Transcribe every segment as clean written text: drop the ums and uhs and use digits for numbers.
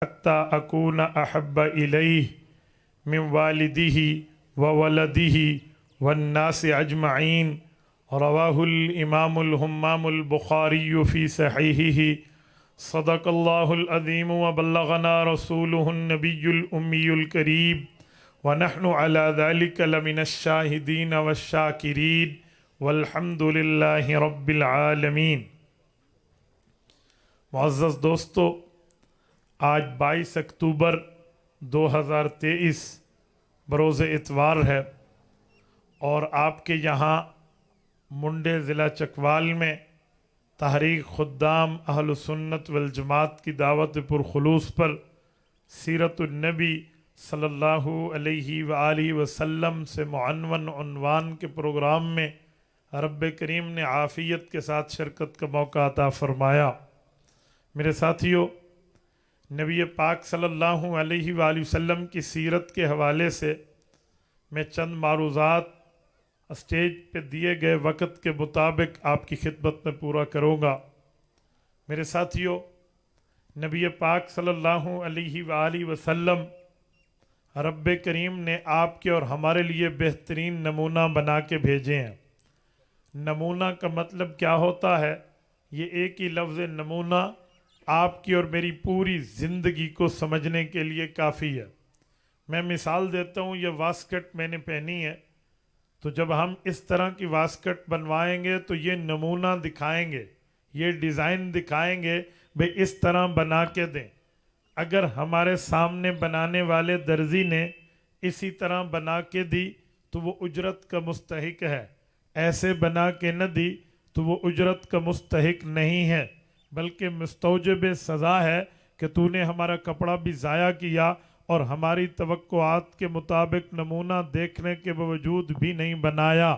حتى أكون أحب إليه من والده وولده والناس أجمعين. رواه الإمام الهمام البخاري في صحيحه. صدق الله العظيم وبلغنا رسوله النبي الأمي الكريم ونحن على ذلك لمن الشاهدين والشاكرين والحمد لله رب العالمين. معزز دوستو، آج 22 اکتوبر 2023 بروز اتوار ہے اور آپ کے یہاں منڈے ضلع چکوال میں تحریک خدام اہل سنت والجماعت کی دعوت پرخلوص پر سیرت النبی صلی اللہ علیہ وآلہ وسلم سے معنون عنوان کے پروگرام میں رب کریم نے عافیت کے ساتھ شرکت کا موقع عطا فرمایا۔ میرے ساتھیو، نبی پاک صلی اللہ علیہ وآلہ وسلم کی سیرت کے حوالے سے میں چند معروضات اسٹیج پہ دیے گئے وقت کے مطابق آپ کی خدمت میں پورا کروں گا۔ میرے ساتھیو، نبی پاک صلی اللہ علیہ وآلہ وسلم رب کریم نے آپ کے اور ہمارے لیے بہترین نمونہ بنا کے بھیجے ہیں۔ نمونہ کا مطلب کیا ہوتا ہے؟ یہ ایک ہی لفظ نمونہ آپ کی اور میری پوری زندگی کو سمجھنے کے لیے کافی ہے۔ میں مثال دیتا ہوں، یہ واسکٹ میں نے پہنی ہے، تو جب ہم اس طرح کی واسکٹ بنوائیں گے تو یہ نمونہ دکھائیں گے، یہ ڈیزائن دکھائیں گے، بھئی اس طرح بنا کے دیں۔ اگر ہمارے سامنے بنانے والے درزی نے اسی طرح بنا کے دی تو وہ اجرت کا مستحق ہے، ایسے بنا کے نہ دی تو وہ اجرت کا مستحق نہیں ہے، بلکہ مستوجب سزا ہے کہ تو نے ہمارا کپڑا بھی ضائع کیا اور ہماری توقعات کے مطابق نمونہ دیکھنے کے باوجود بھی نہیں بنایا۔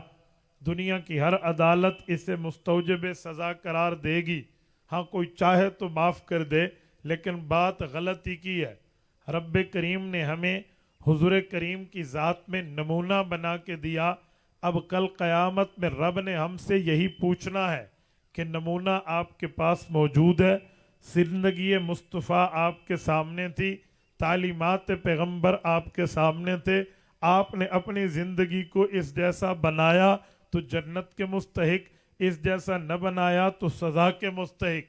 دنیا کی ہر عدالت اسے مستوجب سزا قرار دے گی، ہاں کوئی چاہے تو معاف کر دے، لیکن بات غلطی کی ہے۔ رب کریم نے ہمیں حضور کریم کی ذات میں نمونہ بنا کے دیا۔ اب کل قیامت میں رب نے ہم سے یہی پوچھنا ہے کہ نمونہ آپ کے پاس موجود ہے؟ زندگی مصطفیٰ آپ کے سامنے تھی، تعلیمات پیغمبر آپ کے سامنے تھے، آپ نے اپنی زندگی کو اس جیسا بنایا تو جنت کے مستحق، اس جیسا نہ بنایا تو سزا کے مستحق۔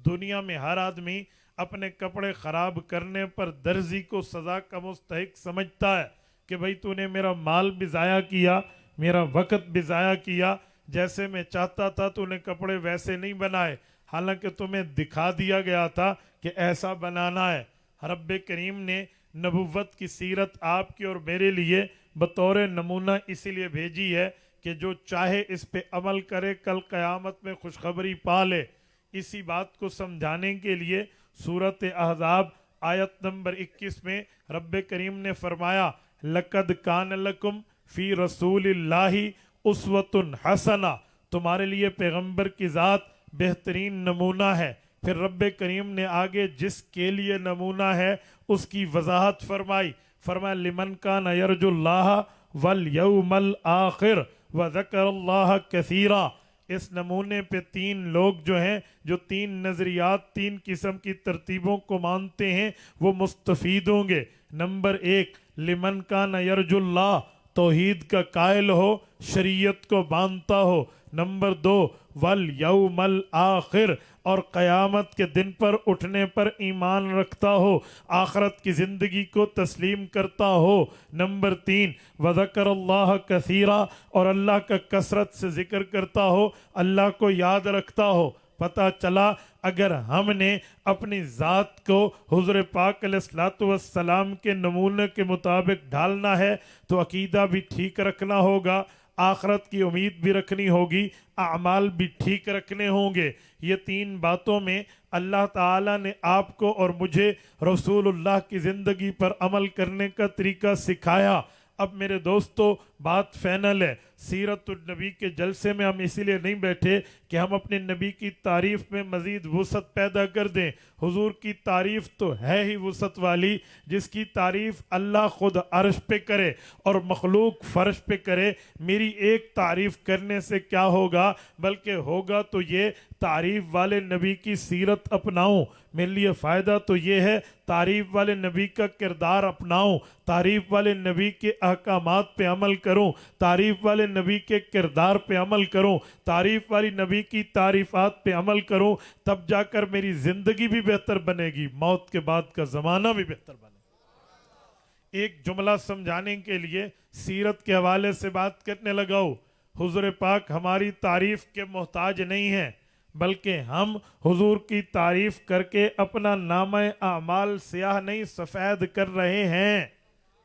دنیا میں ہر آدمی اپنے کپڑے خراب کرنے پر درزی کو سزا کا مستحق سمجھتا ہے کہ بھئی تو نے میرا مال بھی ضائع کیا، میرا وقت بھی ضائع کیا، جیسے میں چاہتا تھا تو نے کپڑے ویسے نہیں بنائے، حالانکہ تمہیں دکھا دیا گیا تھا کہ ایسا بنانا ہے۔ رب کریم نے نبوت کی سیرت آپ کی اور میرے لیے بطور نمونہ اسی لیے بھیجی ہے کہ جو چاہے اس پہ عمل کرے، کل قیامت میں خوشخبری پا لے۔ اسی بات کو سمجھانے کے لیے سورۃ احزاب آیت نمبر 21 میں رب کریم نے فرمایا، لَقَدْ كَانَ لَكُمْ فِي رَسُولِ اللَّهِ أُسْوَةٌ حَسَنَةٌ، تمہارے لیے پیغمبر کی ذات بہترین نمونہ ہے۔ پھر رب کریم نے آگے جس کے لیے نمونہ ہے اس کی وضاحت فرمائی، فرمایا لِمَنْ كَانَ يَرْجُو اللَّهَ وَالْيَوْمَ الْآخِرَ وَذَكَرَ اللَّهَ كَثِيرًا۔ اس نمونے پہ تین لوگ جو ہیں، جو تین نظریات، تین قسم کی ترتیبوں کو مانتے ہیں، وہ مستفید ہوں گے۔ نمبر 1، لِمَنْ كَانَ يَرْجُو اللَّهَ، توحید کا قائل ہو، شریعت کو مانتا ہو۔ نمبر 2، وَالْيَوْمَ الْآخِرِ، اور قیامت کے دن پر اٹھنے پر ایمان رکھتا ہو، آخرت کی زندگی کو تسلیم کرتا ہو۔ نمبر 3، وَذَكَرَ اللَّهَ كَثِيرًا، اور اللہ کا کثرت سے ذکر کرتا ہو، اللہ کو یاد رکھتا ہو۔ پتہ چلا اگر ہم نے اپنی ذات کو حضور پاک علیہ الصلوۃ والسلام کے نمونے کے مطابق ڈھالنا ہے تو عقیدہ بھی ٹھیک رکھنا ہوگا، آخرت کی امید بھی رکھنی ہوگی، اعمال بھی ٹھیک رکھنے ہوں گے۔ یہ تین باتوں میں اللہ تعالیٰ نے آپ کو اور مجھے رسول اللہ کی زندگی پر عمل کرنے کا طریقہ سکھایا۔ اب میرے دوستو بات فائنل ہے، سیرت النبی کے جلسے میں ہم اسی لیے نہیں بیٹھے کہ ہم اپنے نبی کی تعریف میں مزید وسعت پیدا کر دیں. حضور کی تعریف تو ہے ہی وسعت والی، جس کی تعریف اللہ خود عرش پہ کرے اور مخلوق فرش پہ کرے. میری ایک تعریف کرنے سے کیا ہوگا، بلکہ ہوگا تو یہ تعریف والے نبی کی سیرت اپناؤں. میرے لیے فائدہ تو یہ ہے تعریف والے نبی کا کردار اپناؤں، تعریف والے نبی کے احکامات پہ عمل کروں، تعریف والے نبی کے کردار پہ عمل کروں، تعریف والی نبی کی تعریفات پہ عمل کروں. تب جا کر میری زندگی بھی بہتر بنے گی، موت کے بعد کا زمانہ بھی بہتر بنے گا. ایک جملہ سمجھانے کے لیے سیرت کے حوالے سے بات کرنے لگا ہوں. حضور پاک ہماری تعریف کے محتاج نہیں ہیں، بلکہ ہم حضور کی تعریف کر کے اپنا نامہ اعمال سیاہ نہیں سفید کر رہے ہیں.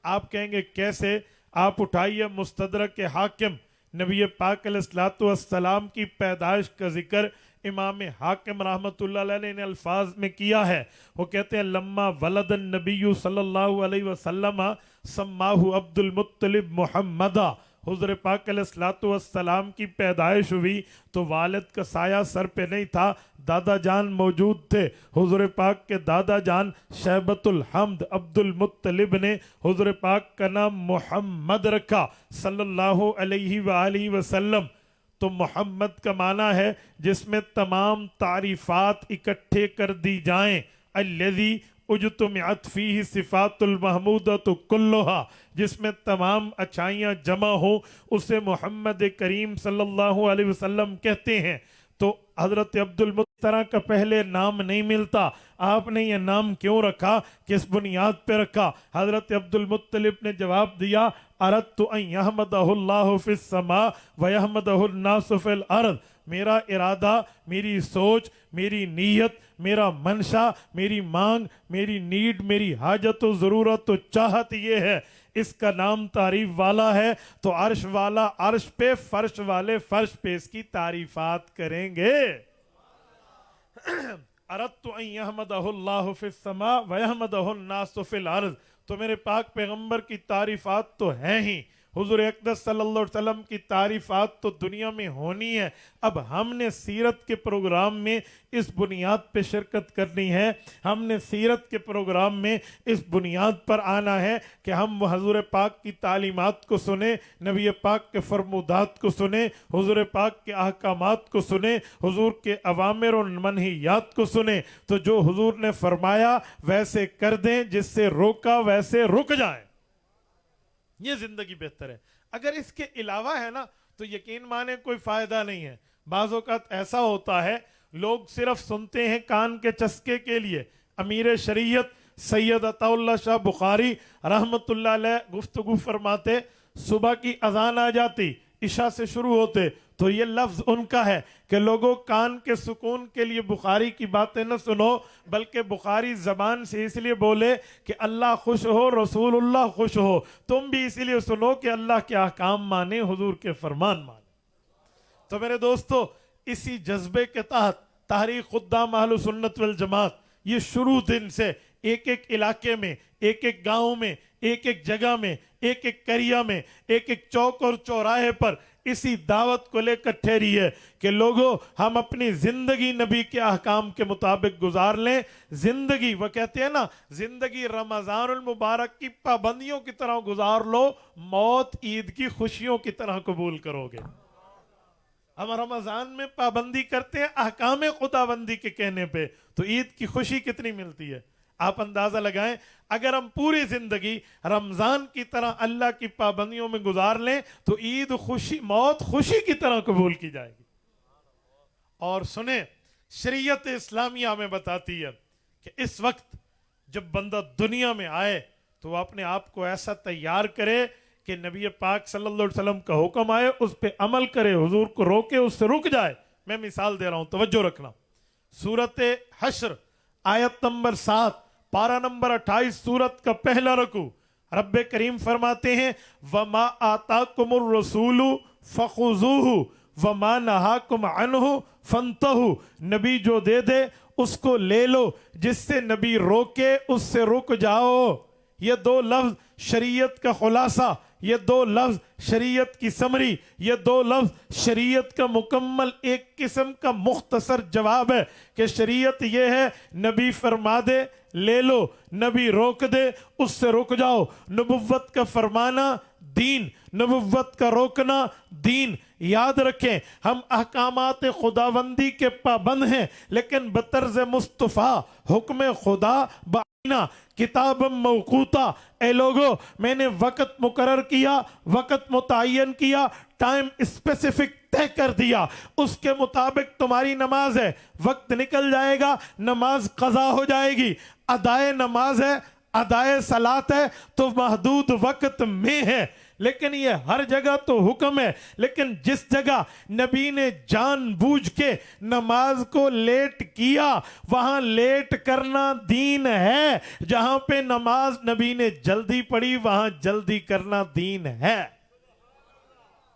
آپ کہیں گے کیسے؟ آپ اٹھائیے مستدرک حاکم، نبی پاک علیہ السلام کی پیدائش کا ذکر امام حاکم رحمۃ اللہ علیہ نے الفاظ میں کیا ہے. وہ کہتے ہیں لما ولد النبی صلی اللہ علیہ وسلم سماہ عبد المطلب محمدہ. حضور پاک علیہ السلام کی پیدائش ہوئی تو والد کا سایہ سر پہ نہیں تھا، دادا جان موجود تھے. حضور پاک کے دادا جان شیبۃ الحمد عبد المطلب نے حضور پاک کا نام محمد رکھا صلی اللہ علیہ وآلہ وسلم. تو محمد کا معنی ہے جس میں تمام تعریفات اکٹھے کر دی جائیں. الذی اجتمعت فیہ صفات المحمودۃ کلھا، جس میں تمام اچھائیاں جمع ہوں، اسے محمد کریم صلی اللہ علیہ وسلم کہتے ہیں. تو حضرت عبد المطلب کا پہلے نام نہیں ملتا. آپ نے یہ نام کیوں رکھا، کس بنیاد پہ رکھا؟ حضرت عبد المطلب نے جواب دیا اردت ان یحمدہ اللہ فی السماء ویحمدہ الناس فی الارض. میرا ارادہ، میری سوچ، میری نیت، میرا منشا، میری مانگ، میری نیڈ، میری حاجت و ضرورت و چاہت یہ ہے. اس کا نام تعریف والا ہے تو عرش والا عرش پہ، فرش والے فرش پہ اس کی تعریفات کریں گے. اردت ان یحمدہ اللہ فی السماء ویحمدہ الناس فی الارض. تو میرے پاک پیغمبر کی تعریفات تو ہیں ہی، حضور اقدس صلی اللہ علیہ وسلم کی تعریفات تو دنیا میں ہونی ہے. اب ہم نے سیرت کے پروگرام میں اس بنیاد پہ شرکت کرنی ہے. ہم نے سیرت کے پروگرام میں اس بنیاد پر آنا ہے کہ ہم حضور پاک کی تعلیمات کو سنیں، نبی پاک کے فرمودات کو سنیں، حضور پاک کے احکامات کو سنیں، حضور کے اوامر و منہیات کو سنیں. تو جو حضور نے فرمایا ویسے کر دیں، جس سے روکا ویسے رک جائیں. یہ زندگی بہتر ہے. اگر اس کے علاوہ ہے نا تو یقین مانے کوئی فائدہ نہیں ہے. بعض اوقات ایسا ہوتا ہے لوگ صرف سنتے ہیں کان کے چسکے کے لیے. امیر شریعت سید عطا اللہ شاہ بخاری رحمت اللہ علیہ گفتگو فرماتے، صبح کی اذان آ جاتی، عشاء سے شروع ہوتے تو یہ لفظ ان کا ہے کہ لوگوں کان کے سکون کے لیے بخاری کی باتیں نہ سنو، بلکہ بخاری زبان سے اس لیے بولے کہ اللہ خوش ہو، رسول اللہ خوش ہو. تم بھی اسی لیے سنو کہ اللہ کے احکام مانے، حضور کے فرمان مانے. تو میرے دوستو، اسی جذبے کے تحت تحریک خدام اہل سنت والجماعت یہ شروع دن سے ایک ایک علاقے میں، ایک ایک گاؤں میں، ایک ایک جگہ میں، ایک ایک قریہ میں، ایک ایک چوک اور چوراہے پر اسی دعوت کو لے کر ٹھہری ہے کہ لوگوں ہم اپنی زندگی نبی کے احکام کے مطابق گزار لیں. زندگی، وہ کہتے ہیں نا، زندگی رمضان المبارک کی پابندیوں کی طرح گزار لو، موت عید کی خوشیوں کی طرح قبول کرو گے. ہم رمضان میں پابندی کرتے ہیں احکام خداوندی کے کہنے پہ، تو عید کی خوشی کتنی ملتی ہے. آپ اندازہ لگائیں اگر ہم پوری زندگی رمضان کی طرح اللہ کی پابندیوں میں گزار لیں تو عید خوشی، موت خوشی کی طرح قبول کی جائے گی. اور سنیں، شریعت اسلامیہ ہمیں بتاتی ہے کہ اس وقت جب بندہ دنیا میں آئے تو وہ اپنے آپ کو ایسا تیار کرے کہ نبی پاک صلی اللہ علیہ وسلم کا حکم آئے اس پہ عمل کرے، حضور کو روکے اس سے رک جائے. میں مثال دے رہا ہوں، توجہ رکھنا. سورت حشر آیت نمبر 7، پارہ نمبر 28 سورت کا پہلا رکوع. رب کریم فرماتے ہیں وَمَا آتَاكُمُ الرَّسُولُ فَخُذُوهُ وَمَا نَهَاكُمْ عَنْهُ فَانْتَهُوا. نبی جو دے دے اس کو لے لو، جس سے نبی روکے اس سے رک جاؤ. یہ دو لفظ شریعت کا خلاصہ یہ دو لفظ شریعت کی سمری، یہ دو لفظ شریعت کا مکمل ایک قسم کا مختصر جواب ہے کہ شریعت یہ ہے نبی فرما دے لے لو، نبی روک دے اس سے رک جاؤ۔ نبوت کا فرمانا دین، نبوت کا روکنا دین۔ یاد رکھیں ہم احکامات خداوندی کے پابند ہیں، لیکن بطرز مصطفیٰ حکم خدا بآئینہ کتاب موقوتا۔ اے لوگو میں نے وقت مقرر کیا، وقت متعین کیا، ٹائم اسپیسیفک طے کر دیا، اس کے مطابق تمہاری نماز ہے، وقت نکل جائے گا نماز قضا ہو جائے گی۔ ادائے نماز ہے، ادائے صلاۃ ہے تو محدود وقت میں ہے، لیکن یہ ہر جگہ تو حکم ہے۔ لیکن جس جگہ نبی نے جان بوجھ کے نماز کو لیٹ کیا وہاں لیٹ کرنا دین ہے، جہاں پہ نماز نبی نے جلدی پڑھی وہاں جلدی کرنا دین ہے۔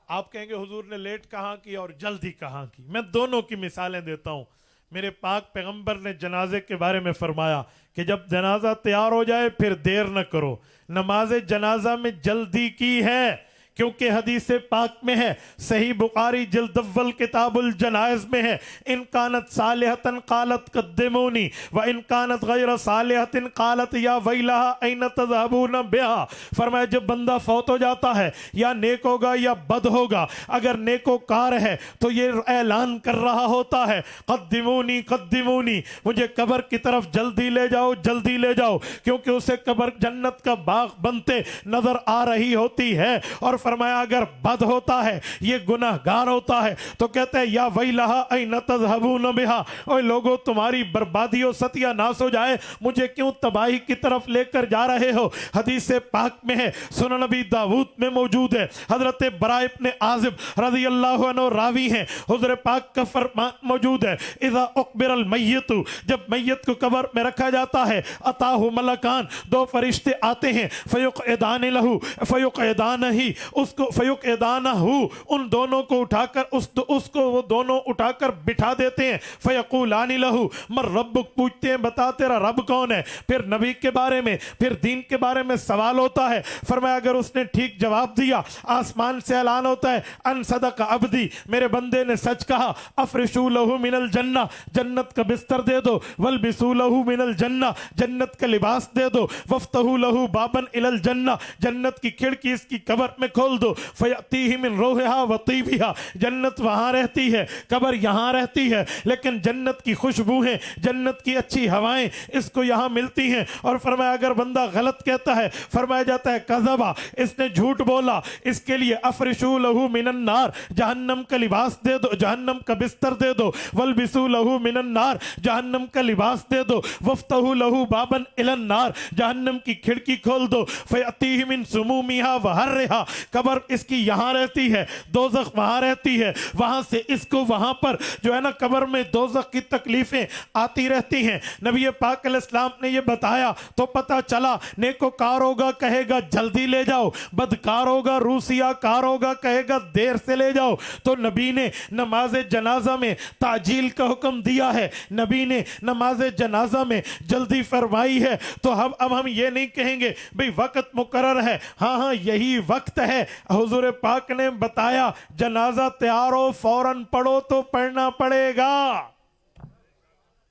آپ کہیں گے حضور نے لیٹ کہاں کی اور جلدی کہاں کی؟ میں دونوں کی مثالیں دیتا ہوں۔ میرے پاک پیغمبر نے جنازے کے بارے میں فرمایا کہ جب جنازہ تیار ہو جائے پھر دیر نہ کرو۔ نماز جنازہ میں جلدی کی ہے کیونکہ حدیث پاک میں ہے، صحیح بخاری جلد اول کتاب الجنائز میں ہے، ان کانت صالحۃ قالت قدمونی و ان کانت غیر صالحۃ قالت یا ویلہا این تذہبون بہا۔ فرمایا جب بندہ فوت ہو جاتا ہے یا نیک ہوگا یا بد ہوگا، اگر نیکوکار ہے تو یہ اعلان کر رہا ہوتا ہے قدمونی قدمونی، مجھے قبر کی طرف جلدی لے جاؤ جلدی لے جاؤ، کیونکہ اسے قبر جنت کا باغ بنتے نظر آ رہی ہوتی ہے۔ اور فرمایا اگر بد ہوتا ہے یہ گناہگار ہوتا ہے تو کہتے ہیں یا ویلہا این تذہبون بہا، اوے لوگوں تمہاری بربادی و ستیہ ناس ہو جائے، مجھے کیوں تباہی کی طرف لے کر جا رہے ہو۔ حدیث پاک میں ہے، سنن نبی داود میں موجود ہے، حضرت براء ابن عازب رضی اللہ عنہ راوی ہیں، حضور پاک کا فرمان موجود ہے، اذا اقبر المیت، جب میت کو قبر میں رکھا جاتا ہے، اتاہ ملکان، دو فرشتے آتے ہیں، فیقعدان لہو فیقعدان ہی، اس کو فیقعدانہ ان دونوں کو اٹھا کر اس کو وہ دونوں اٹھا کر بٹھا دیتے ہیں، فیقولان لہو من ربک، پوچھتے ہیں بتا تیرا رب کون ہے، پھر نبی کے بارے میں پھر دین کے بارے میں سوال ہوتا ہے۔ فرمایا اگر اس نے ٹھیک جواب دیا آسمان سے اعلان ہوتا ہے ان صدق عبدی، میرے بندے نے سچ کہا، افرشو لہو من الجنہ، جنت کا بستر دے دو، والبسو لہو من الجنہ، جنت کا لباس دے دو، وفتحو لہو بابن الی الجنہ، جنت کی کھڑکی اس کی قبر میں کھول دو، فیأتیہ من روحہا و طیبہا، جنت وہاں رہتی ہے قبر یہاں رہتی ہے، لیکن جنت کی خوشبویں جنت کی اچھی ہوائیں اس کو یہاں ملتی ہیں۔ اور فرمایا اگر بندہ غلط کہتا ہے فرمایا جاتا ہے کذبا، اس نے جھوٹ بولا، اس کے لیے افرشو لہو من النار، جہنم کا لباس دے دو، جہنم کا بستر دے دو، والبسو لہو من النار، جہنم کا لباس دے دو، وفتحو لہو بابن الی النار، جہنم کی کھڑکی کھول دو، فیأتیہ من سمومہا وحرہا، قبر اس کی یہاں رہتی ہے، دوزخ وہاں رہتی ہے، وہاں سے اس کو وہاں پر جو ہے نا قبر میں دوزخ کی تکلیفیں آتی رہتی ہیں۔ نبی پاک علیہ السلام نے یہ بتایا تو پتہ چلا نیکوکار ہوگا کہے گا جلدی لے جاؤ، بدکار ہوگا روسیہ کار ہوگا کہے گا دیر سے لے جاؤ۔ تو نبی نے نماز جنازہ میں تعجیل کا حکم دیا ہے، نبی نے نماز جنازہ میں جلدی فرمائی ہے۔ تو اب ہم یہ نہیں کہیں گے بھئی وقت مقرر ہے، ہاں یہی وقت ہے، حضور پاک نے بتایا جنازہ تیار ہو فوراً پڑھو تو پڑھنا پڑے گا۔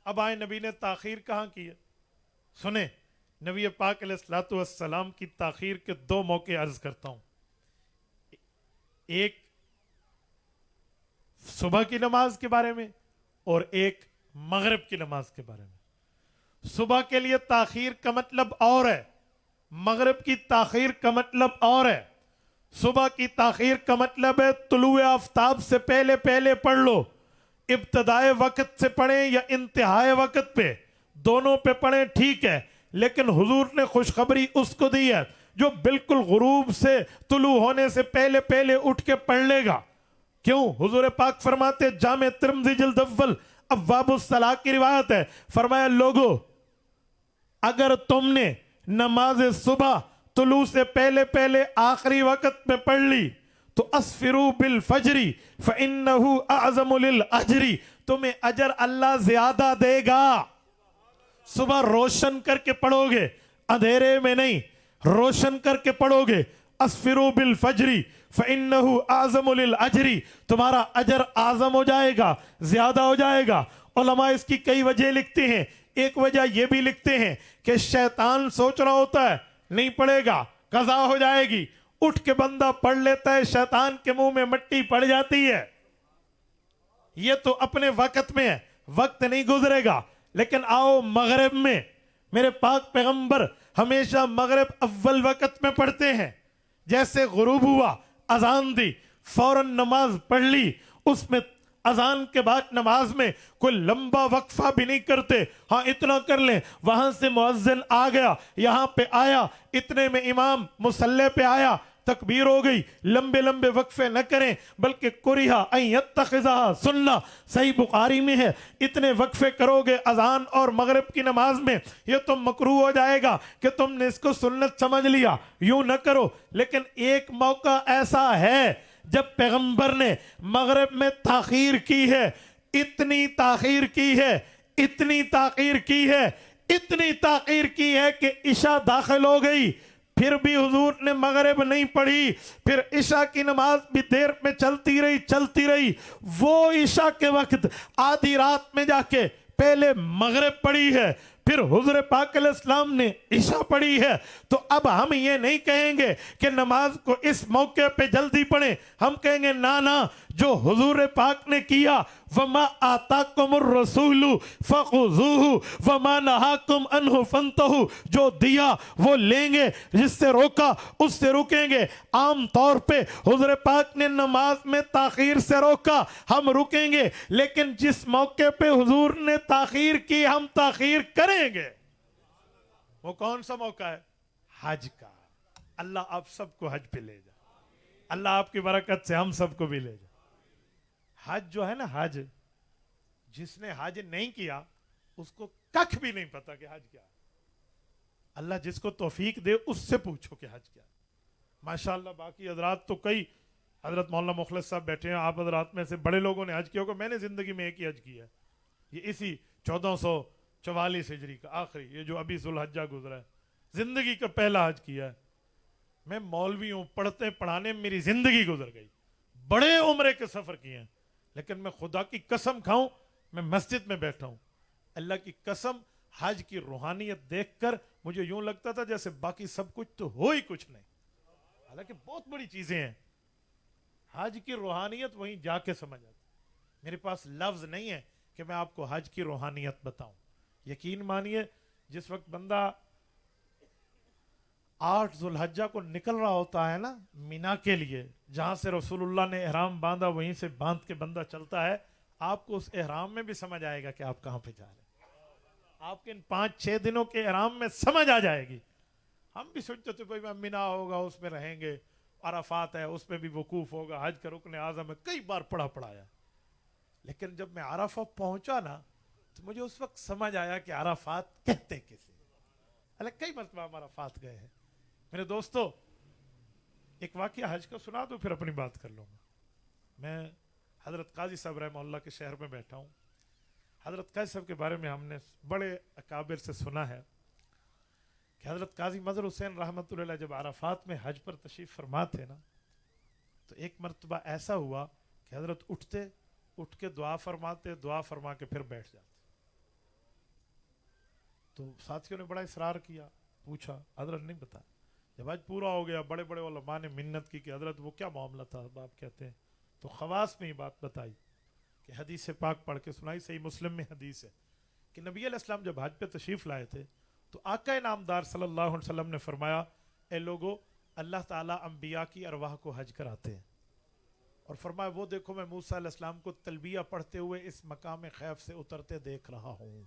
اب آئے نبی نے تاخیر کہاں کی ہے؟ سنیں نبی پاک علیہ السلام کی تاخیر کے دو موقع عرض کرتا ہوں، ایک صبح کی نماز کے بارے میں اور ایک مغرب کی نماز کے بارے میں۔ صبح کے لیے تاخیر کا مطلب اور ہے، مغرب کی تاخیر کا مطلب اور ہے۔ صبح کی تاخیر کا مطلب ہے طلوع آفتاب سے پہلے پہلے پڑھ لو، ابتدائے وقت سے پڑھیں یا انتہائے وقت پہ، دونوں پہ پڑھیں ٹھیک ہے، لیکن حضور نے خوشخبری اس کو دی ہے جو بالکل غروب سے طلوع ہونے سے پہلے پہلے اٹھ کے پڑھ لے گا۔ کیوں؟ حضور پاک فرماتے جامع ترمذی جلد اول ابواب الصلاۃ کی روایت ہے، فرمایا لوگو اگر تم نے نماز صبح طلوع سے پہلے پہلے آخری وقت میں پڑھ لی تو اسفروا بالفجر فإنہ اعظم للأجر، تمہیں اجر اللہ زیادہ دے گا۔ صبح روشن کر کے پڑھو گے، اندھیرے میں نہیں، روشن کر کے پڑھو گے، اسفروا بالفجر فإنہ اعظم للأجر، تمہارا اجر اعظم ہو جائے گا، زیادہ ہو جائے گا۔ علماء اس کی کئی وجہ لکھتے ہیں، ایک وجہ یہ بھی لکھتے ہیں کہ شیطان سوچ رہا ہوتا ہے نہیں پڑے گا قضا ہو جائے گی، اٹھ کے بندہ پڑھ لیتا ہے، شیطان کے منہ میں مٹی پڑ جاتی ہے، یہ تو اپنے وقت میں ہے، وقت نہیں گزرے گا۔ لیکن آؤ مغرب میں، میرے پاک پیغمبر ہمیشہ مغرب اول وقت میں پڑھتے ہیں، جیسے غروب ہوا اذان دی فوراً نماز پڑھ لی، اس میں اذان کے بعد نماز میں کوئی لمبا وقفہ بھی نہیں کرتے، ہاں اتنا کر لیں وہاں سے مؤذن آ گیا یہاں پہ آیا، اتنے میں امام مصلی پہ آیا تکبیر ہو گئی، لمبے لمبے وقفے نہ کریں بلکہ کریہا ان یتخذھا سنہ، صحیح بخاری میں ہے، اتنے وقفے کرو گے اذان اور مغرب کی نماز میں یہ تو مکروہ ہو جائے گا کہ تم نے اس کو سنت سمجھ لیا، یوں نہ کرو۔ لیکن ایک موقع ایسا ہے جب پیغمبر نے مغرب میں تاخیر کی ہے، اتنی تاخیر کی ہے، اتنی تاخیر کی ہے، اتنی تاخیر کی ہے کہ عشاء داخل ہو گئی، پھر بھی حضور نے مغرب نہیں پڑھی، پھر عشاء کی نماز بھی دیر میں چلتی رہی، وہ عشاء کے وقت آدھی رات میں جا کے پہلے مغرب پڑھی ہے، پھر حضور پاک علیہ السلام نے عشاء پڑھی ہے۔ تو اب ہم یہ نہیں کہیں گے کہ نماز کو اس موقع پہ جلدی پڑھیں، ہم کہیں گے نا جو حضور پاک نے کیا، وَمَا آتَاكُمُ الرَّسُولُ فَخُذُوهُ وَمَا نَهَاكُمْ عَنْهُ فَانْتَهُوا، جو دیا وہ لیں گے، جس سے روکا اس سے رکیں گے۔ عام طور پہ حضور پاک نے نماز میں تاخیر سے روکا، ہم رکیں گے، لیکن جس موقع پہ حضور نے تاخیر کی ہم تاخیر کریں گے۔ وہ کون سا موقع ہے؟ حج کا۔ اللہ آپ سب کو حج پہ لے جائے، اللہ آپ کی برکت سے ہم سب کو بھی لے جائے۔ حج جو ہے نا، حج جس نے حج نہیں کیا اس کو ککھ بھی نہیں پتا کہ حج کیا ہے۔ اللہ جس کو توفیق دے اس سے پوچھو کہ حج کیا ہے۔ ماشاءاللہ باقی حضرات تو کئی، حضرت مولانا مخلص صاحب بیٹھے ہیں، آپ حضرات میں سے بڑے لوگوں نے حج کیا ہوگا، میں نے زندگی میں ایک ہی حج کیا ہے، یہ اسی 1444 ہجری کا آخری، یہ جو ابھی ذوالحجہ گزرا ہے، زندگی کا پہلا حج کیا ہے۔ میں مولوی ہوں، پڑھتے پڑھانے میری زندگی گزر گئی، بڑے عمرے کے سفر کیے ہیں، لیکن میں خدا کی قسم کھاؤں، میں مسجد میں بیٹھا ہوں، اللہ کی قسم حج کی روحانیت دیکھ کر مجھے یوں لگتا تھا جیسے باقی سب کچھ تو ہو ہی کچھ نہیں، حالانکہ بہت بڑی چیزیں ہیں۔ حج کی روحانیت وہیں جا کے سمجھ آتی، میرے پاس لفظ نہیں ہے کہ میں آپ کو حج کی روحانیت بتاؤں۔ یقین مانیے جس وقت بندہ 8 ذوالحجہ کو نکل رہا ہوتا ہے نا مینا کے لیے، جہاں سے رسول اللہ نے احرام باندھا وہیں سے باندھ کے بندہ چلتا ہے، آپ کو اس احرام میں بھی سمجھ آئے گا کہ آپ کہاں پہ جا رہے ہیں، آپ کے ان 5-6 دنوں کے احرام میں سمجھ آ جائے گی۔ ہم بھی سوچتے تھے بھائی مینا ہوگا اس میں رہیں گے، عرفات ہے اس میں بھی وقوف ہوگا، حج کا رکن اعظم ہے، کئی بار پڑھایا، لیکن جب میں عرفہ پہنچا نا تو مجھے اس وقت سمجھ آیا کہ عرفات کہتے کسے، اللہ کئی مرتبہ ہم عرفات گئے ہیں۔ میرے دوستو ایک واقعہ حج کا سنا دو پھر اپنی بات کر لوں گا۔ میں حضرت قاضی صاحب رحمہ اللہ کے شہر میں بیٹھا ہوں، حضرت قاضی صاحب کے بارے میں ہم نے بڑے اکابر سے سنا ہے کہ حضرت قاضی مظہر حسین رحمۃ اللہ علیہ جب عرفات میں حج پر تشریف فرما تھے نا تو ایک مرتبہ ایسا ہوا کہ حضرت اٹھ کے دعا فرماتے، دعا فرما کے پھر بیٹھ جاتے، تو ساتھیوں نے بڑا اصرار کیا، پوچھا، حضرت نہیں بتا۔ جب حج پورا ہو گیا بڑے بڑے علماء نے منت کی کہ حضرت وہ کیا معاملہ تھا آپ کہتے ہیں، تو خواص میں یہ بات بتائی کہ حدیث پاک پڑھ کے سنائی، صحیح مسلم میں حدیث ہے کہ نبی علیہ السلام جب حج پہ تشریف لائے تھے تو آقا نامدار صلی اللہ علیہ وسلم نے فرمایا، اے لوگو اللہ تعالیٰ انبیاء کی ارواح کو حج کراتے ہیں، اور فرمایا وہ دیکھو میں موسیٰ علیہ السلام کو تلبیہ پڑھتے ہوئے اس مقام خیف سے اترتے دیکھ رہا ہوں،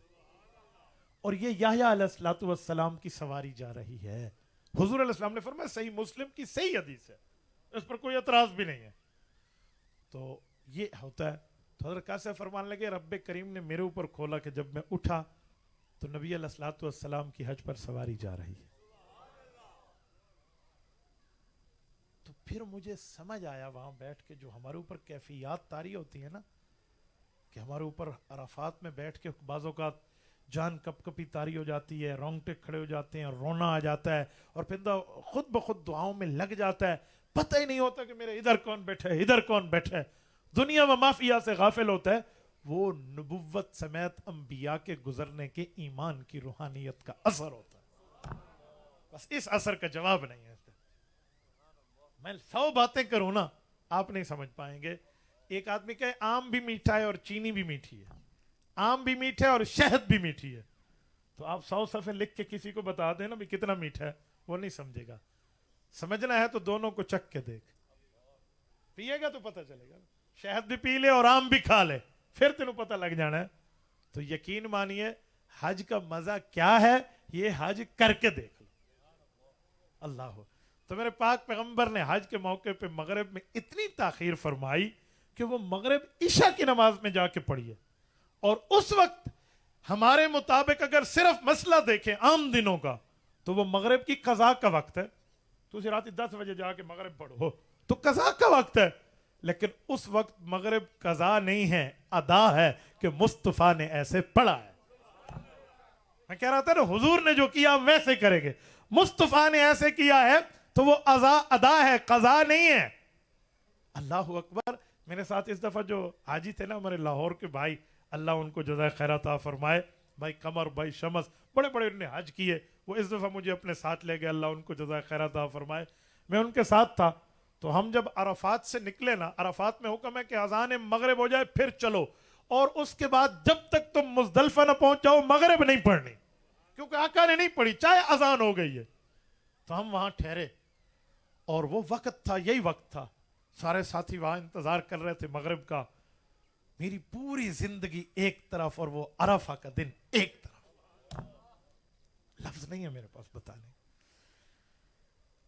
اور یہ یحییٰ علیہ السلام کی سواری جا رہی ہے۔ حضور علیہ السلام نے فرمایا، صحیح مسلم کی صحیح حدیث ہے، اس پر کوئی اعتراض بھی نہیں ہے۔ تو یہ ہوتا ہے، تو حضرت قاضی فرمان لگے رب کریم نے میرے اوپر کھولا کہ جب میں اٹھا تو نبی علیہ السلام کی حج پر سواری جا رہی ہے۔ تو پھر مجھے سمجھ آیا وہاں بیٹھ کے جو ہمارے اوپر کیفیات طاری ہوتی ہیں نا، کہ ہمارے اوپر عرفات میں بیٹھ کے بعض اوقات جان کپ کپی طاری ہو جاتی ہے, رونگٹے کھڑے ہو جاتے ہیں, رونا آ جاتا ہے, اور پھر خود بخود دعاؤں میں لگ جاتا ہے, پتہ ہی نہیں ہوتا کہ میرے ادھر کون بیٹھا ہے ادھر کون بیٹھا ہے, دنیا میں مافیا سے غافل ہوتا ہے. وہ نبوت سمیت انبیاء کے گزرنے کے ایمان کی روحانیت کا اثر ہوتا ہے. بس اس اثر کا جواب نہیں ہے. میں 100 باتیں کروں نا آپ نہیں سمجھ پائیں گے. ایک آدمی کہے آم بھی میٹھا ہے اور چینی بھی میٹھی ہے, آم بھی میٹھا ہے اور شہد بھی میٹھی ہے, تو آپ 100 صفحے لکھ کے کسی کو بتا دیں نا بھی کتنا میٹھا ہے, وہ نہیں سمجھے گا. سمجھنا ہے تو دونوں کو چکھ کے دیکھ, پیے گا تو پتہ چلے گا. شہد بھی پی لے اور آم بھی کھا لے, پھر تینوں پتہ لگ جانا ہے. تو یقین مانیے حج کا مزہ کیا ہے یہ حج کر کے دیکھ لو. اللہ. تو میرے پاک پیغمبر نے حج کے موقع پہ مغرب میں اتنی تاخیر فرمائی کہ وہ مغرب عشاء کی نماز میں جا کے پڑھی ہے. اور اس وقت ہمارے مطابق اگر صرف مسئلہ دیکھیں عام دنوں کا تو وہ مغرب کی قضا کا وقت ہے. تو اسی رات 10 بجے جا کے مغرب پڑھو تو قضا کا وقت ہے, لیکن اس وقت مغرب قضا نہیں ہے, ادا ہے کہ مصطفیٰ نے ایسے پڑھا ہے. میں کہہ رہا تھا نا حضور نے جو کیا ویسے کریں گے, مصطفیٰ نے ایسے کیا ہے تو وہ ادا ہے, قضا نہیں ہے. اللہ اکبر. میرے ساتھ اس دفعہ جو حاجی تھے نا ہمارے لاہور کے بھائی, اللہ ان کو جزائے خیر عطا فرمائے, بھائی قمر, بھائی شمس, بڑے بڑے انہوں نے حج کیے, وہ اس دفعہ مجھے اپنے ساتھ لے گئے, اللہ ان کو جزائے خیر عطا فرمائے. میں ان کے ساتھ تھا. تو ہم جب عرفات سے نکلے نا, عرفات میں حکم ہے کہ اذان مغرب ہو جائے پھر چلو, اور اس کے بعد جب تک تم مزدلفہ نہ پہنچ جاؤ مغرب نہیں پڑھنی, کیونکہ آقا نے نہیں پڑھی چاہے اذان ہو گئی ہے. تو ہم وہاں ٹھہرے اور وہ وقت تھا, یہی وقت تھا, سارے ساتھی وہاں انتظار کر رہے تھے مغرب کا. میری پوری زندگی ایک طرف اور وہ عرفہ کا دن ایک طرف. لفظ نہیں ہے میرے پاس بتانے.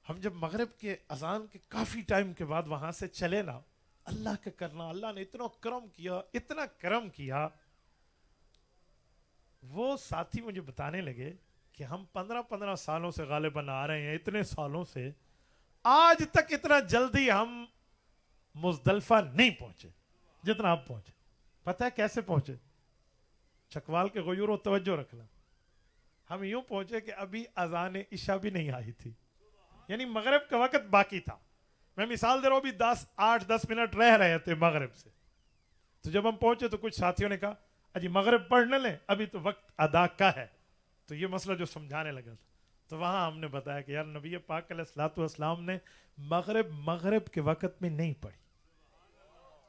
ہم جب مغرب کے اذان کے کافی ٹائم کے بعد وہاں سے چلے نا, اللہ کا کرنا, اللہ نے اتنا کرم کیا, اتنا کرم کیا. وہ ساتھی مجھے بتانے لگے کہ ہم 15 سالوں سے غالباً آ رہے ہیں, اتنے سالوں سے آج تک اتنا جلدی ہم مزدلفہ نہیں پہنچے جتنا آپ پہنچے. پتہ ہے کیسے پہنچے؟ چکوال کے غیور و توجہ رکھنا. ہم یوں پہنچے کہ ابھی اذان عشاء بھی نہیں آئی تھی, یعنی مغرب کا وقت باقی تھا. میں مثال دے رہا ہوں, بھی 8-10 منٹ رہ رہے تھے مغرب سے. تو جب ہم پہنچے تو کچھ ساتھیوں نے کہا اجی مغرب پڑھ نہ لیں, ابھی تو وقت ادا کا ہے. تو یہ مسئلہ جو سمجھانے لگا تھا, تو وہاں ہم نے بتایا کہ یار نبی پاک علیہ الصلوۃ والسلام نے مغرب کے وقت میں نہیں پڑھی.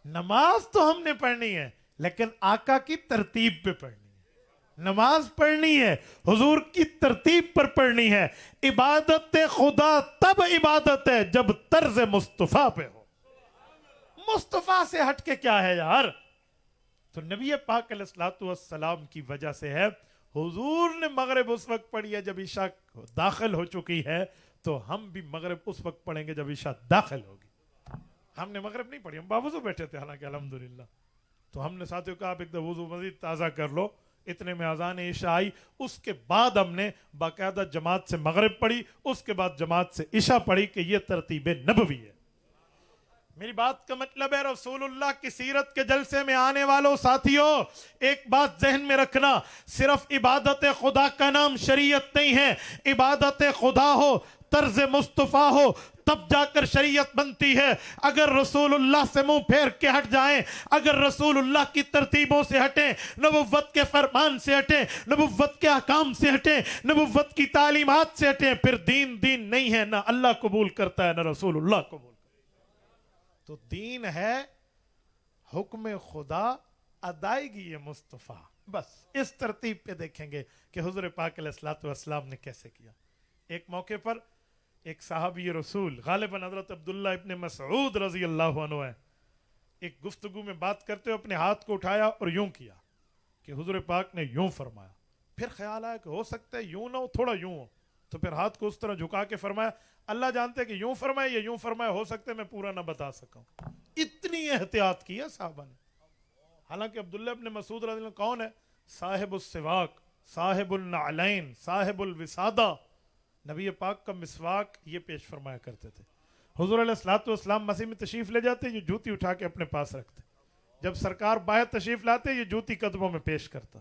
نماز تو ہم نے پڑھنی ہے لیکن آقا کی ترتیب پہ پڑھنی ہے. نماز پڑھنی ہے حضور کی ترتیب پر پڑھنی ہے. عبادت خدا تب عبادت ہے جب طرز مصطفیٰ پہ ہو. مصطفیٰ سے ہٹ کے کیا ہے یار؟ تو نبی پاک علیہ الصلوۃ والسلام کی وجہ سے ہے. حضور نے مغرب اس وقت پڑھی ہے جب عشاء داخل ہو چکی ہے, تو ہم بھی مغرب اس وقت پڑھیں گے جب عشاء داخل ہوگی. ہم نے مغرب نہیں پڑھی, ہم باوضو بیٹھے تھے حالانکہ الحمدللہ. تو ہم نے ساتھیوں کہا آپ ایک دفعہ وضو مزید تازہ کر لو. اتنے میں اذان عشاء آئی, اس کے بعد ہم نے باقاعدہ جماعت سے مغرب پڑھی, اس کے بعد جماعت سے عشاء پڑھی کہ یہ ترتیب نبوی ہے. میری بات کا مطلب ہے رسول اللہ کی سیرت کے جلسے میں آنے والوں ساتھیوں, ایک بات ذہن میں رکھنا, صرف عبادت خدا کا نام شریعت نہیں ہے. عبادت خدا ہو, طرز مصطفیٰ ہو, تب جا کر شریعت بنتی ہے. اگر رسول اللہ سے منہ پھیر کے ہٹ جائیں, اگر رسول اللہ کی ترتیبوں سے ہٹیں, نبوت کے فرمان سے ہٹیں, نبوت کے احکام سے ہٹیں, نبوت کی تعلیمات سے ہٹیں, پھر دین نہیں ہے. نہ اللہ قبول کرتا ہے نہ رسول اللہ قبول کرتا ہے. تو دین ہے حکم خدا, ادائیگی مصطفیٰ. بس اس ترتیب پہ دیکھیں گے کہ حضور پاک علیہ الصلوۃ والسلام نے کیسے کیا. ایک موقع پر ایک صحابی رسول غالباً حضرت عبداللہ ابن مسعود رضی اللہ عنہ ہے, ایک گفتگو میں بات کرتے ہوئے اپنے ہاتھ کو اٹھایا اور یوں کیا کہ حضور پاک نے یوں فرمایا. پھر خیال آیا کہ ہو سکتا ہے یوں نہ ہو, تھوڑا یوں ہو, تو پھر ہاتھ کو اس طرح جھکا کے فرمایا. اللہ جانتے کہ یوں فرمائے یا یوں فرمائے, ہو سکتا ہے میں پورا نہ بتا سکوں. اتنی احتیاط کی ہے صحابہ نے. حالانکہ عبداللہ ابن مسعود رضی اللہ عنہ کون ہے؟ صاحب السواق, صاحب النعلین, صاحب الوسادہ. نبی پاک کا مسواک یہ پیش فرمایا کرتے تھے. حضور علیہ الصلوۃ والسلام مسیح میں تشریف لے جاتے, یہ جوتی اٹھا کے اپنے پاس رکھتے. جب سرکار باہر تشریف لاتے, یہ جوتی قدموں میں پیش کرتا.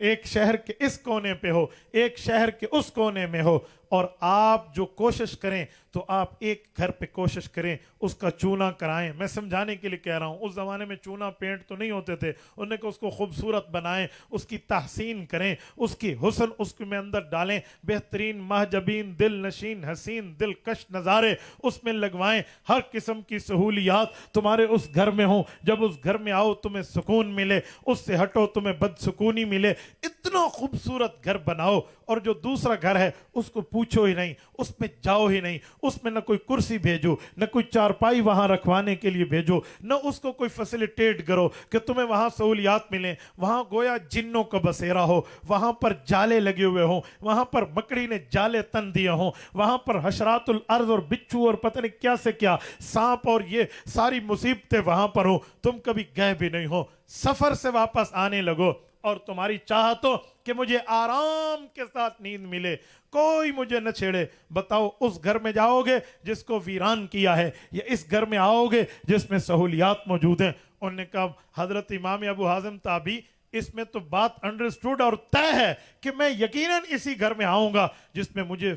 ایک شہر کے اس کونے پہ ہو، ایک شہر کے اس کونے میں ہو، اور آپ جو کوشش کریں تو آپ ایک گھر پہ کوشش کریں اس کا چونا کرائیں. میں سمجھانے کے لیے کہہ رہا ہوں، اس زمانے میں چونا پینٹ تو نہیں ہوتے تھے، انہوں نے کہ اس کو خوبصورت بنائیں، اس کی تحسین کریں، اس کی حسن اس کے میں اندر ڈالیں، بہترین مہجبین دل نشین حسین دلکش نظارے اس میں لگوائیں، ہر قسم کی سہولیات تمہارے اس گھر میں ہوں. جب اس گھر میں آؤ تمہیں سکون ملے، اس سے ہٹو تمہیں بدسکونی ملے. اتنا خوبصورت گھر بناؤ. اور جو دوسرا گھر ہے اس کو پوچھو ہی نہیں، اس میں جاؤ ہی نہیں، اس میں نہ کوئی کرسی بھیجو، نہ کوئی چارپائی وہاں رکھوانے کے لیے بھیجو، نہ اس کو کوئی فیسیلیٹیٹ کرو کہ تمہیں وہاں سہولیات ملیں. وہاں گویا جنوں کا بسیرا ہو، وہاں پر جالے لگے ہوئے ہوں، وہاں پر مکڑی نے جالے تن دیے ہوں، وہاں پر حشرات الارض اور بچھو اور پتہ نہیں کیا سے کیا سانپ اور یہ ساری مصیبتیں وہاں پر ہوں. تم کبھی گئے بھی نہیں ہو. سفر سے واپس آنے لگو اور تمہاری چاہت ہو کہ مجھے آرام کے ساتھ نیند ملے، کوئی مجھے نہ چھیڑے. بتاؤ اس گھر میں جاؤ گے جس کو ویران کیا ہے، یا اس گھر میں آؤ گے جس میں سہولیات موجود ہیں؟ انہوں نے کہا حضرت امام ابو حازم تابعی، اس میں تو بات انڈرسٹوڈ اور طے ہے کہ میں یقیناً اسی گھر میں آؤں گا جس میں مجھے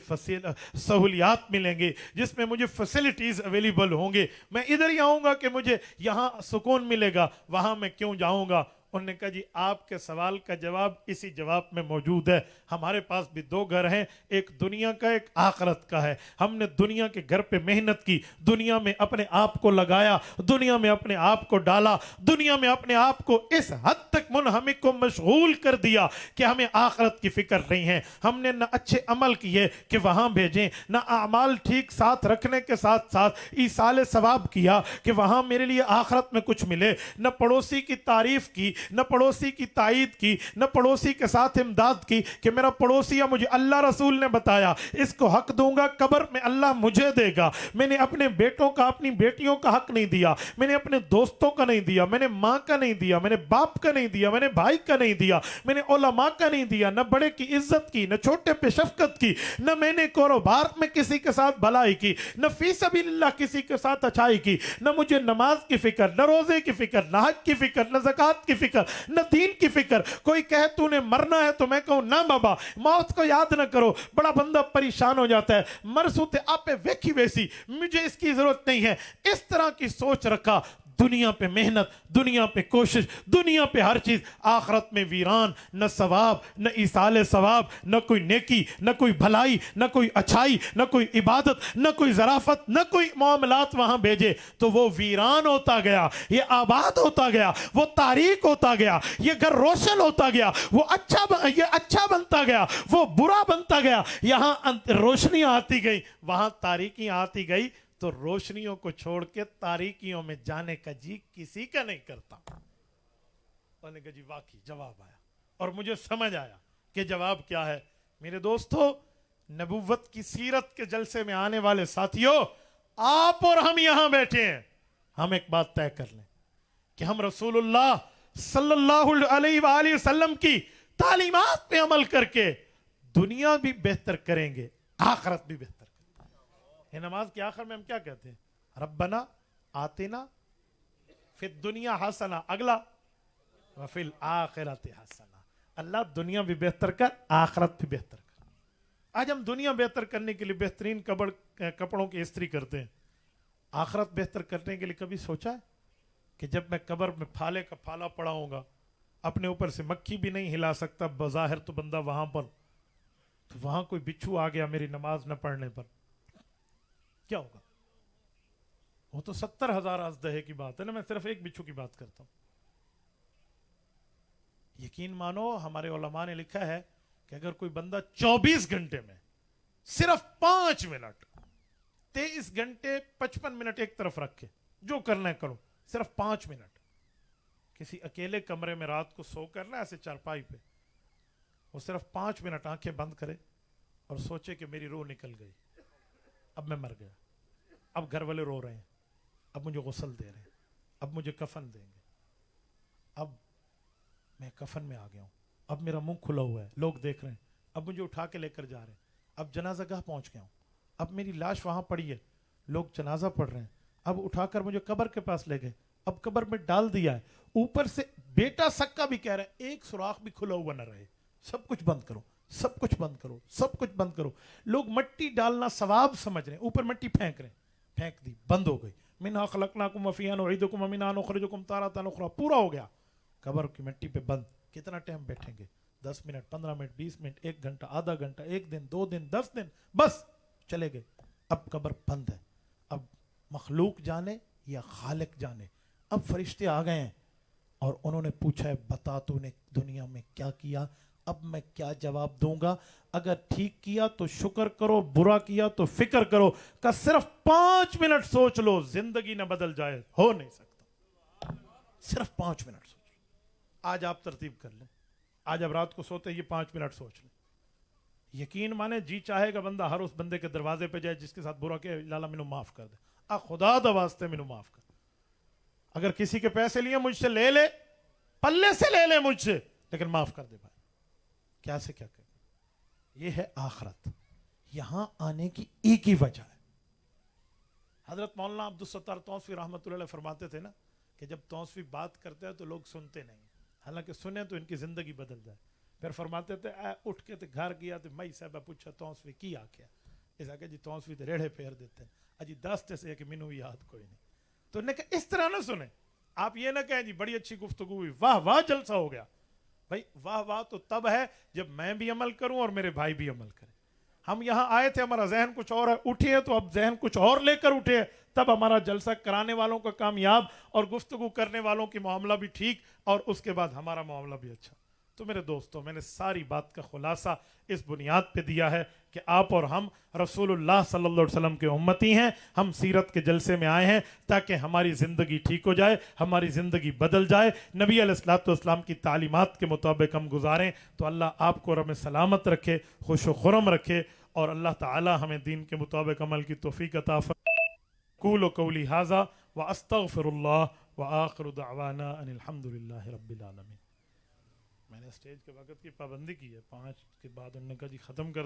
سہولیات ملیں گے، جس میں مجھے فیسلٹیز اویلیبل ہوں گے. میں ادھر ہی آؤں گا کہ مجھے یہاں سکون ملے گا، وہاں میں کیوں جاؤں گا؟ انہوں نے کہا جی آپ کے سوال کا جواب اسی جواب میں موجود ہے. ہمارے پاس بھی دو گھر ہیں، ایک دنیا کا ایک آخرت کا ہے. ہم نے دنیا کے گھر پہ محنت کی، دنیا میں اپنے آپ کو لگایا، دنیا میں اپنے آپ کو ڈالا، دنیا میں اپنے آپ کو اس حد تک منہمک کو مشغول کر دیا کہ ہمیں آخرت کی فکر نہیں ہے. ہم نے نہ اچھے عمل کیے کہ وہاں بھیجیں، نہ اعمال ٹھیک ساتھ رکھنے کے ساتھ ساتھ ایصال ثواب کیا کہ وہاں میرے لیے آخرت میں کچھ ملے. نہ پڑوسی کی تعریف کی، نہ پڑوسی کی تائید کی، نہ پڑوسی کے ساتھ امداد کی کہ میرا پڑوسی یا مجھے اللہ رسول نے بتایا اس کو حق دوں گا قبر میں اللہ مجھے دے گا. میں نے اپنے بیٹوں کا اپنی بیٹیوں کا حق نہیں دیا، میں نے اپنے دوستوں کا نہیں دیا، میں نے ماں کا نہیں دیا، میں نے باپ کا نہیں دیا، میں نے بھائی کا نہیں دیا، میں نے علماء کا نہیں دیا، نہ بڑے کی عزت کی، نہ چھوٹے پہ شفقت کی، نہ میں نے کاروبار میں کسی کے ساتھ بھلائی کی، نہ فی سبیل اللہ کسی کے ساتھ اچھائی کی. نہ مجھے نماز کی فکر، نہ روزے کی فکر، نہ حج کی فکر، نہ زکوٰۃ کی فکر، نہ دین کی فکر. کوئی کہے تو نے مرنا ہے تو میں کہوں نہ بابا موت کو یاد نہ کرو. بڑا بندہ پریشان ہو جاتا ہے، مرسو تے آپ ویکھی ویسی، مجھے اس کی ضرورت نہیں ہے. اس طرح کی سوچ رکھا. دنیا پہ محنت، دنیا پہ کوشش، دنیا پہ ہر چیز، آخرت میں ویران. نہ ثواب، نہ ایصال ثواب، نہ کوئی نیکی، نہ کوئی بھلائی، نہ کوئی اچھائی، نہ کوئی عبادت، نہ کوئی ظرافت، نہ کوئی معاملات وہاں بھیجے. تو وہ ویران ہوتا گیا، یہ آباد ہوتا گیا، وہ تاریک ہوتا گیا، یہ گھر روشن ہوتا گیا، وہ یہ اچھا بنتا گیا، وہ برا بنتا گیا. یہاں روشنیاں آتی گئی، وہاں تاریکیاں آتی گئی. تو روشنیوں کو چھوڑ کے تاریکیوں میں جانے کا جی کسی کا نہیں کرتا. انہوں نے کہا جی واقعی جواب آیا، اور مجھے سمجھ آیا کہ جواب کیا ہے. میرے دوستو، نبوت کی سیرت کے جلسے میں آنے والے ساتھیوں، آپ اور ہم یہاں بیٹھے ہیں. ہم ایک بات طے کر لیں کہ ہم رسول اللہ صلی اللہ علیہ وآلہ وسلم کی تعلیمات پہ عمل کر کے دنیا بھی بہتر کریں گے، آخرت بھی بہتر. یہ نماز کے آخر میں ہم کیا کہتے ہیں؟ ربنا آتنا فی الدنیا حسنہ، اگلا وفی الآخرت حسنہ. اللہ دنیا بھی بہتر کر، آخرت بھی بہتر کر. آج ہم دنیا بہتر کرنے کے لیے بہترین کپڑوں کی استری کرتے ہیں. آخرت بہتر کرنے کے لیے کبھی سوچا ہے کہ جب میں قبر میں پھالے کا پھالا پڑا ہوں گا، اپنے اوپر سے مکھی بھی نہیں ہلا سکتا بظاہر تو بندہ وہاں پر، تو وہاں کوئی بچھو آ گیا میری نماز نہ پڑھنے پر، کیا ہوگا؟ وہ تو 70,000 ازدہے کی بات ہے نا، میں صرف ایک بچھو کی بات کرتا ہوں. یقین مانو ہمارے علماء نے لکھا ہے کہ اگر کوئی بندہ 24 گھنٹے میں صرف 5 منٹ، 23 گھنٹے 55 منٹ ایک طرف رکھے، جو کرنا ہے کرو، صرف 5 منٹ کسی اکیلے کمرے میں رات کو سو کرنا ایسے چارپائی پہ، وہ صرف 5 منٹ آنکھیں بند کرے اور سوچے کہ میری روح نکل گئی، اب میں مر گیا، اب گھر والے رو رہے ہیں، اب مجھے غسل دے رہے ہیں، اب مجھے کفن دیں گے، اب میں کفن میں آ گیا ہوں، اب میرا منہ کھلا ہوا ہے، لوگ دیکھ رہے ہیں، اب مجھے اٹھا کے لے کر جا رہے ہیں، اب جنازہ گاہ پہنچ گیا ہوں، اب میری لاش وہاں پڑی ہے، لوگ جنازہ پڑھ رہے ہیں، اب اٹھا کر مجھے قبر کے پاس لے گئے، اب قبر میں ڈال دیا ہے, اوپر سے بیٹا سکا بھی کہہ رہا ہے ایک سوراخ بھی کھلا ہوا نہ رہے, سب کچھ بند کرو, سب کچھ بند کرو, سب کچھ بند کرو. لوگ مٹی ڈالنا ثواب سمجھ رہے ہیں, اوپر مٹی پھینک رہے ہیں, پھینک دی, بند ہو گئی. منہا خلقناکم وفیہا نعیدکم ومنہا نخرجکم تارۃ اخری, پورا ہو گیا. قبر کی مٹی پہ بند. کتنا ٹائم بیٹھیں گے؟ 10 منٹ, 15 منٹ, 20 منٹ, 1 گھنٹہ, آدھا گھنٹہ, 1 دن, 2 دن, 10 دن, بس چلے گئے. اب قبر بند ہے. اب مخلوق جانے یا خالق جانے. اب فرشتے آ گئے ہیں اور انہوں نے پوچھا ہے بتا تو نے دنیا میں کیا کیا, اب میں کیا جواب دوں گا؟ اگر ٹھیک کیا تو شکر کرو, برا کیا تو فکر کرو. کہ صرف 5 منٹ سوچ لو, زندگی نہ بدل جائے, ہو نہیں سکتا. صرف 5 منٹ سوچ لو. آج آپ ترتیب کر لیں, آج اب رات کو سوتے یہ 5 منٹ سوچ لیں. یقین مانے جی چاہے گا بندہ ہر اس بندے کے دروازے پہ جائے جس کے ساتھ برا کہ لالا مینو معاف کر دے, خدا دا واسطے مینو معاف کر. اگر کسی کے پیسے لیے مجھ سے لے لے, پلے سے لے لے مجھ سے, لیکن معاف کر دے بھائی. کیا سے کیا کہ یہ ہے آخرت. یہاں آنے کی ایک ہی وجہ ہے. حضرت مولانا عبدالستار توسوی رحمۃ اللہ علیہ فرماتے تھے نا کہ جب توسوی بات کرتے ہیں تو لوگ سنتے نہیں, حالانکہ سنیں تو ان کی زندگی بدل جائے. پھر فرماتے تھے اٹھ کے گھر گیا تو مئی صاحبہ پوچھا توسوی کی آکھیا, اس آگے جی توسوی تے ریڑھے پھیر دیتے ہیں, اجی 10 سے کہ مینوں یاد کوئی نہیں. تو نے کہا اس طرح نہ سنیں, آپ یہ نہ کہیں جی بڑی اچھی گفتگو ہوئی, واہ واہ جلسہ ہو گیا. بھائی واہ واہ تو تب ہے جب میں بھی عمل کروں اور میرے بھائی بھی عمل کریں. ہم یہاں آئے تھے, ہمارا ذہن کچھ اور ہے, اٹھے ہیں تو اب ذہن کچھ اور لے کر اٹھے, تب ہمارا جلسہ کرانے والوں کا کامیاب اور گفتگو کرنے والوں کی معاملہ بھی ٹھیک, اور اس کے بعد ہمارا معاملہ بھی اچھا. تو میرے دوستوں, میں نے ساری بات کا خلاصہ اس بنیاد پہ دیا ہے کہ آپ اور ہم رسول اللہ صلی اللہ علیہ وسلم کے امتی ہیں. ہم سیرت کے جلسے میں آئے ہیں تاکہ ہماری زندگی ٹھیک ہو جائے, ہماری زندگی بدل جائے, نبی علیہ الصلوۃ والسلام کی تعلیمات کے مطابق ہم گزاریں. تو اللہ آپ کو رحم سلامت رکھے, خوش و خرم رکھے, اور اللہ تعالی ہمیں دین کے مطابق عمل کی توفیق عطا فرمائے. قولوا قولی ھذا واستغفر اللہ وآخر دعوانا ان الحمد للہ رب العالمین. میں نے اسٹیج کے وقت کی پابندی کی ہے, 5 کے بعد انہوں نے کہا جی ختم کر